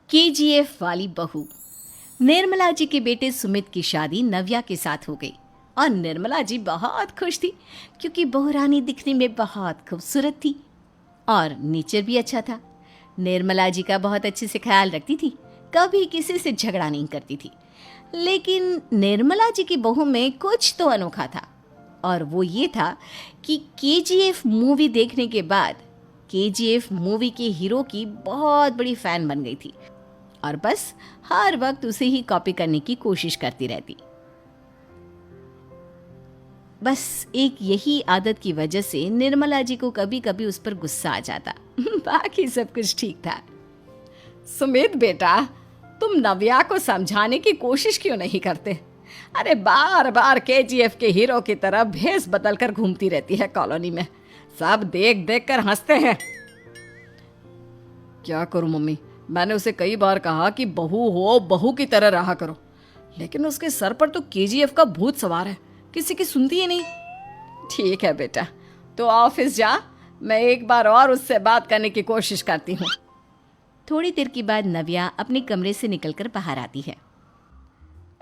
KGF वाली बहू। निर्मला जी के बेटे सुमित की शादी नव्या के साथ हो गई और निर्मला जी बहुत खुश थी क्योंकि बहू रानी दिखने में बहुत खूबसूरत थी और नेचर भी अच्छा था। निर्मला जी का बहुत अच्छे से ख्याल रखती थी, कभी किसी से झगड़ा नहीं करती थी। लेकिन निर्मला जी की बहू में कुछ तो अनोखा था और वो ये था कि केजीएफ मूवी देखने के बाद केजीएफ मूवी के हीरो की बहुत बड़ी फ़ैन बन गई थी और बस हर वक्त उसे ही कॉपी करने की कोशिश करती रहती। बस एक यही आदत की वजह से निर्मला जी को कभी कभी उस पर गुस्सा आ जाता। बाकी सब कुछ ठीक था। सुमित बेटा, तुम नव्या को समझाने की कोशिश क्यों नहीं करते? अरे बार बार केजीएफ के हीरो की तरह भेस बदल कर घूमती रहती है कॉलोनी में। सब देख देख कर हंसते हैं। क्या करूं मम्मी, मैंने उसे कई बार कहा कि बहू हो, बहू की तरह रहा करो, लेकिन उसके सर पर तो केजीएफ का भूत सवार है, किसी की सुनती ही नहीं। ठीक है बेटा, तो ऑफिस जा, मैं एक बार और उससे बात करने की कोशिश करती हूँ। थोड़ी देर के बाद नव्या अपने कमरे से निकलकर बाहर आती है।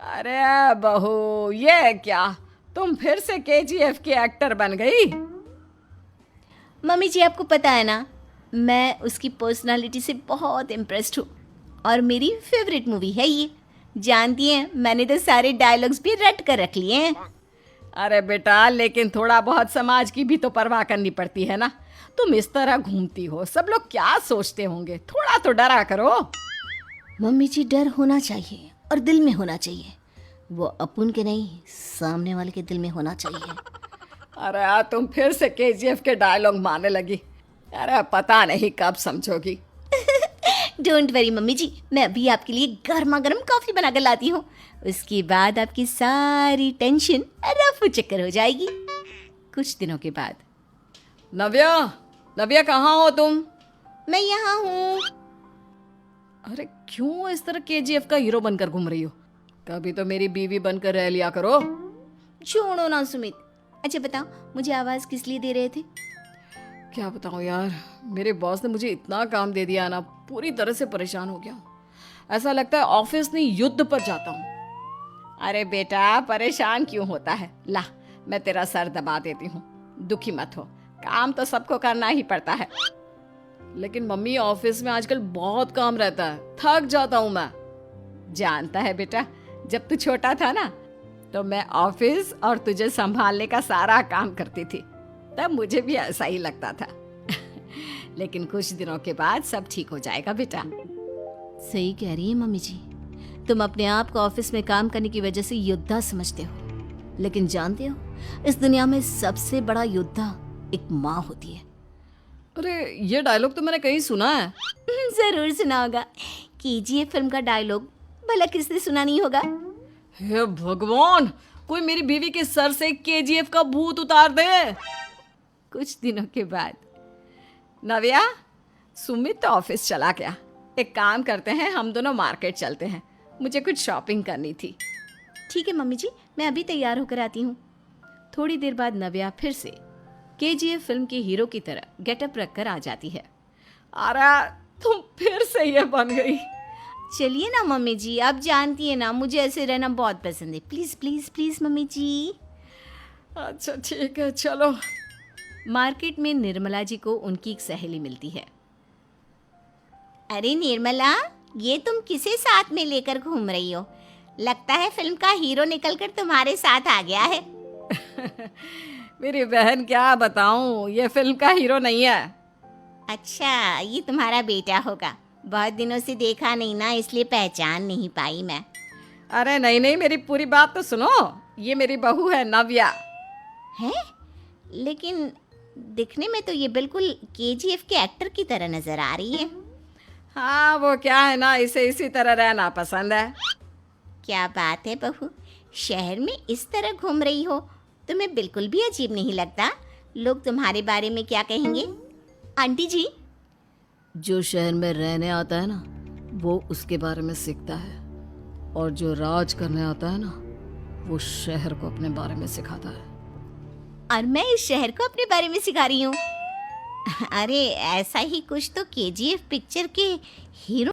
अरे बहू, ये क्या, तुम फिर से केजीएफ की एक्टर बन गई? मम्मी जी, आपको पता है ना, मैं उसकी पर्सनालिटी से बहुत इम्प्रेस्ड हूँ और मेरी फेवरेट मूवी है ये। जानती हैं, मैंने तो सारे डायलॉग्स भी रट कर रख लिए हैं। अरे बेटा, लेकिन थोड़ा बहुत समाज की भी तो परवाह करनी पड़ती है ना। तुम इस तरह घूमती हो, सब लोग क्या सोचते होंगे, थोड़ा तो डरा करो। मम्मी जी, डर होना चाहिए और दिल में होना चाहिए। वो अपुन के नहीं, सामने वाले के दिल में होना चाहिए। अरे तुम फिर से केजीएफ के डायलॉग मारने लगी। अरे पता नहीं कब समझोगी। डोंट वरी मम्मी जी, मैं अभी आपके लिए गर्मा गर्म कॉफी बना कर लाती हूँ। उसके बाद आपकी सारी टेंशन रफू चक्कर हो जाएगी। कुछ दिनों के बाद। नव्या, नव्या कहाँ हो तुम? मैं यहाँ हूँ। अरे क्यों इस तरह केजीएफ का हीरो बनकर घूम रही हो? कभी तो मेरी बीवी बनकर रह लिया करो। छोड़ो ना सुमित। अच्छा बताओ, मुझे आवाज किस लिए दे रहे थे? क्या बताऊँ यार, मेरे बॉस ने मुझे इतना काम दे दिया ना, पूरी तरह से परेशान हो गया हूँ। ऐसा लगता है ऑफिस नहीं, युद्ध पर जाता हूँ। अरे बेटा, परेशान क्यों होता है? ला, मैं तेरा सर दबा देती हूँ, दुखी मत हो। काम तो सबको करना ही पड़ता है। लेकिन मम्मी, ऑफिस में आजकल बहुत काम रहता है, थक जाता हूँ मैं। जानता है बेटा, जब तू छोटा था ना, तो मैं ऑफिस और तुझे संभालने का सारा काम करती थी, तब मुझे भी ऐसा ही लगता था। लेकिन कुछ दिनों के बाद सब ठीक हो जाएगा बेटा। सही कह रही है मम्मी जी, तुम अपने आप को ऑफिस में काम करने की वजह से योद्धा समझते हो, लेकिन जानते हो, इस दुनिया में सबसे बड़ा योद्धा एक माँ होती है। अरे ये डायलॉग तो मैंने कहीं सुना है। जरूर सुना होगा। केजीएफ फिल्म का डायलॉग भला किसने सुना नहीं होगा? हे भगवान, कोई मेरी बीवी के सर से केजीएफ का भूत उतार दे। कुछ दिनों के बाद। नव्या, सुमित तो ऑफिस चला गया। एक काम करते हैं, हम दोनों मार्केट चलते हैं, मुझे कुछ शॉपिंग करनी थी। ठीक है मम्मी जी, मैं अभी तैयार होकर आती हूँ। थोड़ी देर बाद नव्या फिर से केजीएफ फिल्म के हीरो की तरह गेटअप रखकर आ जाती है। अरे तुम फिर से ये बन गई। चलिए ना मम्मी जी, आप जानती है ना, मुझे ऐसे रहना बहुत पसंद है। प्लीज प्लीज प्लीज मम्मी जी। अच्छा ठीक है, चलो। मार्केट में निर्मला जी को उनकी एक सहेली मिलती है। अरे निर्मला, ये तुम किसे साथ में लेकर घूम रही हो? लगता है फिल्म का हीरो निकलकर तुम्हारे साथ आ गया है। मेरी बहन, क्या बताऊं, ये फिल्म का हीरो नहीं है। अच्छा, ये तुम्हारा बेटा होगा। बहुत दिनों से देखा नहीं ना, इसलिए पहचान नहीं पाई मैं। अरे नहीं नहीं, मेरी पूरी बात तो सुनो। ये मेरी बहू है नव्या। है? लेकिन दिखने में तो ये बिल्कुल केजीएफ के एक्टर की तरह नजर आ रही है। हाँ, वो क्या है ना, इसे इसी तरह रहना पसंद है। क्या बात है बहू, शहर में इस तरह घूम रही हो, तुम्हें बिल्कुल भी अजीब नहीं लगता? लोग तुम्हारे बारे में क्या कहेंगे? आंटी जी, जो शहर में रहने आता है ना, वो उसके बारे में सीखता है, और जो राज करने आता है ना, वो शहर को अपने बारे में सिखाता है। और मैं इस शहर को अपने बारे में सिखा रही हूँ। अरे ऐसा ही कुछ तो केजीएफ पिक्चर के हीरो